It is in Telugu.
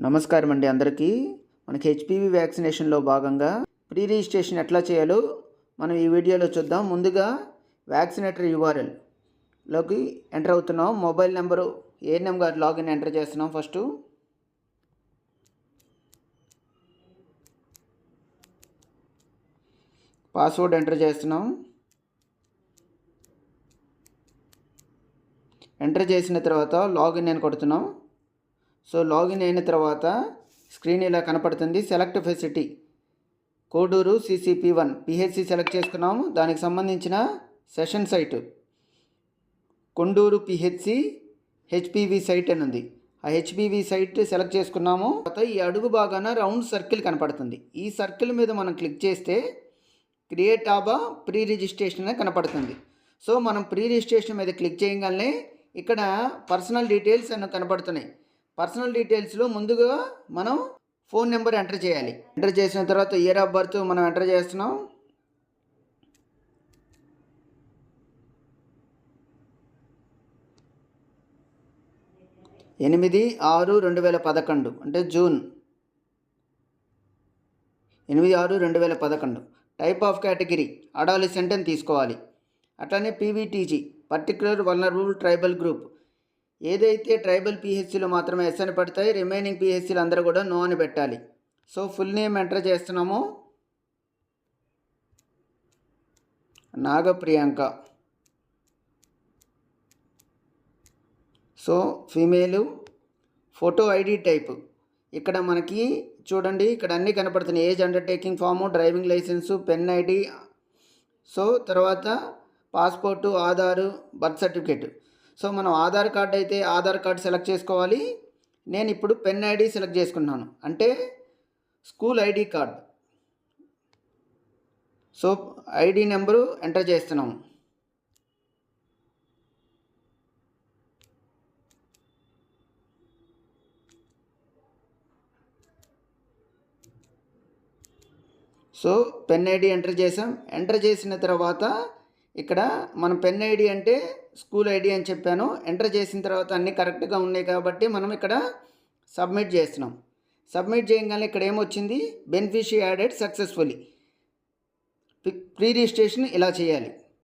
నమస్కారం అండి అందరికీ. మనకి హెచ్పివి వ్యాక్సినేషన్లో భాగంగా ప్రీ రిజిస్ట్రేషన్ ఎట్లా చేయాలో మనం ఈ వీడియోలో చూద్దాం. ముందుగా వ్యాక్సినేటర్ యూఆర్ఎల్లోకి ఎంటర్ అవుతున్నాం. మొబైల్ నెంబరు ఏఎన్ఎం గారి లాగిన్ ఎంటర్ చేస్తున్నాం. ఫస్ట్ పాస్వర్డ్ ఎంటర్ చేస్తున్నాం. ఎంటర్ చేసిన తర్వాత లాగిన్ అని కొడుతున్నాం. సో లాగిన్ అయిన తర్వాత స్క్రీన్ ఇలా కనపడుతుంది. Select facility Koduru CCP1 PHC select చేసుకున్నాము. దానికి సంబంధించిన session site Konduru PHC HPV site అని ఉంది. ఆ హెచ్పివి సైట్ సెలెక్ట్ చేసుకున్నాము. తర్వాత ఈ అడుగు భాగాన రౌండ్ సర్కిల్ కనపడుతుంది. ఈ సర్కిల్ మీద మనం క్లిక్ చేస్తే క్రియేట్ ఆబా ప్రీ రిజిస్ట్రేషన్ అని కనపడుతుంది. సో మనం ప్రీ రిజిస్ట్రేషన్ మీద క్లిక్ చేయగానే ఇక్కడ పర్సనల్ డీటెయిల్స్ అని కనపడుతున్నాయి. పర్సనల్ డీటెయిల్స్లో ముందుగా మనం ఫోన్ నెంబర్ ఎంటర్ చేయాలి. ఎంటర్ చేసిన తర్వాత ఇయర్ ఆఫ్ బర్త్ మనం ఎంటర్ చేస్తున్నాం. ఎనిమిది 6/2011 అంటే June 8/6/2011. Type of category adolescent అని తీసుకోవాలి. అట్లానే PVTG particular vulnerable tribal group. ఏదైతే ట్రైబల్ పిహెచ్సిలో మాత్రమే ఎస్ అని పడతాయి, రిమైనింగ్ పిహెచ్సిలు అందరూ కూడా నో అని పెట్టాలి. సో ఫుల్ నేమ్ ఎంటర్ చేస్తున్నాము. Nagapriyanka. So female. Photo ID type ఇక్కడ మనకి చూడండి, ఇక్కడ అన్నీ కనపడుతున్నాయి. Age undertaking form, driving licence, PAN ID, so తర్వాత passport, Aadhaar, birth certificate. So మనం ఆధార్ కార్డ్ అయితే ఆధార్ కార్డ్ సెలెక్ట్ చేసుకోవాలి. నేను ఇప్పుడు పెన్ ఐడి సెలెక్ట్ చేసుకున్నాను, అంటే school ID card. So ID number enter చేస్తున్నాము. సో పెన్ ఐడి ఎంటర్ చేసాం. ఎంటర్ చేసిన తర్వాత ఇక్కడ మనం పెన్ ఐడి అంటే స్కూల్ ఐడి అని చెప్పాను. ఎంటర్ చేసిన తర్వాత అన్నీ కరెక్ట్గా ఉన్నాయి కాబట్టి మనం ఇక్కడ సబ్మిట్ చేస్తున్నాం. సబ్మిట్ చేయగానే ఇక్కడ ఏమొచ్చింది, beneficiary added successfully. Pre registration ఇలా చేయాలి.